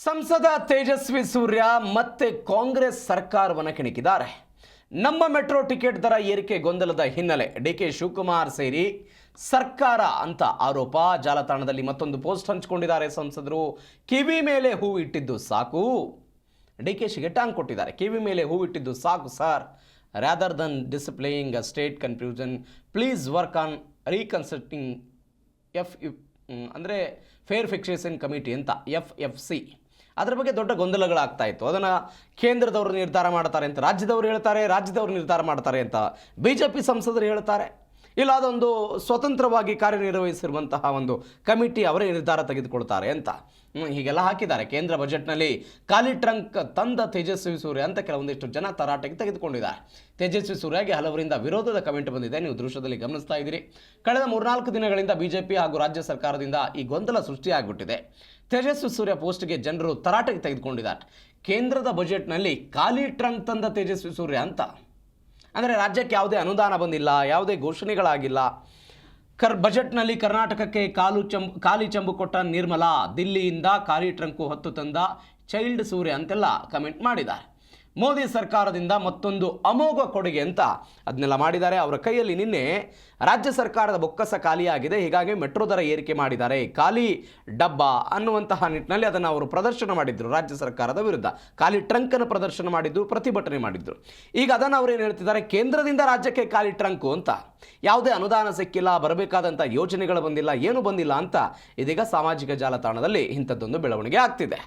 ಸಂಸದ ತೇಜಸ್ವಿ ಸೂರ್ಯ ಮತ್ತೆ ಕಾಂಗ್ರೆಸ್ ಸರ್ಕಾರವನ್ನು ಕೆಣಕಿದ್ದಾರೆ. ನಮ್ಮ ಮೆಟ್ರೋ ಟಿಕೆಟ್ ದರ ಏರಿಕೆ ಗೊಂದಲದ ಹಿನ್ನೆಲೆ ಡಿಕೆ ಶಿವಕುಮಾರ್ ಸೇರಿ ಸರ್ಕಾರ ಅಂತ ಆರೋಪ. ಜಾಲತಾಣದಲ್ಲಿ ಮತ್ತೊಂದು ಪೋಸ್ಟ್ ಹಂಚಿಕೊಂಡಿದ್ದಾರೆ ಸಂಸದರು. ಕಿವಿ ಮೇಲೆ ಹೂ ಇಟ್ಟಿದ್ದು ಸಾಕು, ಡಿಕೆಶಿಗೆ ಟಾಂಗ್ ಕೊಟ್ಟಿದ್ದಾರೆ. ಕಿವಿ ಮೇಲೆ ಹೂ ಇಟ್ಟಿದ್ದು ಸಾಕು sir, rather than displaying a state confusion please work on reconstructing ಅಂದರೆ ಫೇರ್ ಫಿಕ್ಸೇಷನ್ ಕಮಿಟಿ ಅಂತ FFC. ಅದರ ಬಗ್ಗೆ ದೊಡ್ಡ ಗೊಂದಲಗಳಾಗ್ತಾ ಇತ್ತು. ಅದನ್ನು ಕೇಂದ್ರದವರು ನಿರ್ಧಾರ ಮಾಡ್ತಾರೆ ಅಂತ ರಾಜ್ಯದವರು ಹೇಳ್ತಾರೆ, ರಾಜ್ಯದವರು ನಿರ್ಧಾರ ಮಾಡ್ತಾರೆ ಅಂತ BJP ಸಂಸದರು ಹೇಳ್ತಾರೆ. ಇಲ್ಲ ಅದೊಂದು ಸ್ವತಂತ್ರವಾಗಿ ಕಾರ್ಯನಿರ್ವಹಿಸಿರುವಂತಹ ಒಂದು ಕಮಿಟಿ ಅವರೇ ನಿರ್ಧಾರ ತೆಗೆದುಕೊಳ್ತಾರೆ ಅಂತ ಹೀಗೆಲ್ಲ ಹಾಕಿದ್ದಾರೆ. ಕೇಂದ್ರ ಬಜೆಟ್ನಲ್ಲಿ ಖಾಲಿ ಟ್ರಂಕ್ ತಂದ ತೇಜಸ್ವಿ ಸೂರ್ಯ ಅಂತ ಕೆಲವೊಂದಿಷ್ಟು ಜನ ತರಾಟೆಗೆ ತೆಗೆದುಕೊಂಡಿದ್ದಾರೆ. ತೇಜಸ್ವಿ ಸೂರ್ಯಗೆ ಹಲವರಿಂದ ವಿರೋಧದ ಕಮೆಂಟ್ ಬಂದಿದೆ, ನೀವು ದೃಶ್ಯದಲ್ಲಿ ಗಮನಿಸ್ತಾ ಇದ್ದೀರಿ. ಕಳೆದ 3-4 ದಿನಗಳಿಂದ BJP ಹಾಗೂ ರಾಜ್ಯ ಸರ್ಕಾರದಿಂದ ಈ ಗೊಂದಲ ಸೃಷ್ಟಿಯಾಗ್ಬಿಟ್ಟಿದೆ. ತೇಜಸ್ವಿ ಸೂರ್ಯ ಪೋಸ್ಟ್ಗೆ ಜನರು ತರಾಟೆಗೆ ತೆಗೆದುಕೊಂಡಿದ್ದಾರೆ. ಕೇಂದ್ರದ ಬಜೆಟ್ನಲ್ಲಿ ಖಾಲಿ ಟ್ರಂಕ್ ತಂದ ತೇಜಸ್ವಿ ಸೂರ್ಯ ಅಂತ ಅಂದರೆ ರಾಜ್ಯಕ್ಕೆ ಯಾವುದೇ ಅನುದಾನ ಬಂದಿಲ್ಲ, ಯಾವುದೇ ಘೋಷಣೆಗಳಾಗಿಲ್ಲ. ಬಜೆಟ್ನಲ್ಲಿ ಕರ್ನಾಟಕಕ್ಕೆ ಖಾಲಿ ಚಂಬು ಕೊಟ್ಟ ನಿರ್ಮಲಾ, ದಿಲ್ಲಿಯಿಂದ ಖಾಲಿ ಟ್ರಂಕು ಹೊತ್ತು ತಂದ ಚೈಲ್ಡ್ ಸೂರ್ಯ ಅಂತೆಲ್ಲ ಕಮೆಂಟ್ ಮಾಡಿದ್ದಾರೆ. ಮೋದಿ ಸರ್ಕಾರದಿಂದ ಮತ್ತೊಂದು ಅಮೋಘ ಕೊಡುಗೆ ಅಂತ ಅದನ್ನೆಲ್ಲ ಮಾಡಿದ್ದಾರೆ. ಅವರ ಕೈಯಲ್ಲಿ ನಿನ್ನೆ ರಾಜ್ಯ ಸರ್ಕಾರದ ಬೊಕ್ಕಸ ಖಾಲಿಯಾಗಿದೆ, ಹೀಗಾಗಿ ಮೆಟ್ರೋ ದರ ಏರಿಕೆ ಮಾಡಿದ್ದಾರೆ, ಖಾಲಿ ಡಬ್ಬ ಅನ್ನುವಂತಹ ನಿಟ್ಟಿನಲ್ಲಿ ಅದನ್ನು ಅವರು ಪ್ರದರ್ಶನ ಮಾಡಿದ್ರು. ರಾಜ್ಯ ಸರ್ಕಾರದ ವಿರುದ್ಧ ಖಾಲಿ ಟ್ರಂಕನ್ನು ಪ್ರದರ್ಶನ ಮಾಡಿದ್ರು, ಪ್ರತಿಭಟನೆ ಮಾಡಿದ್ರು. ಈಗ ಅದನ್ನು ಅವರೇನು ಹೇಳ್ತಿದ್ದಾರೆ, ಕೇಂದ್ರದಿಂದ ರಾಜ್ಯಕ್ಕೆ ಖಾಲಿ ಟ್ರಂಕು ಅಂತ ಯಾವುದೇ ಅನುದಾನ ಸಿಕ್ಕಿಲ್ಲ, ಬರಬೇಕಾದಂಥ ಯೋಜನೆಗಳು ಬಂದಿಲ್ಲ, ಏನು ಬಂದಿಲ್ಲ ಅಂತ ಇದೀಗ ಸಾಮಾಜಿಕ ಜಾಲತಾಣದಲ್ಲಿ ಇಂಥದ್ದೊಂದು ಬೆಳವಣಿಗೆ ಆಗ್ತಿದೆ.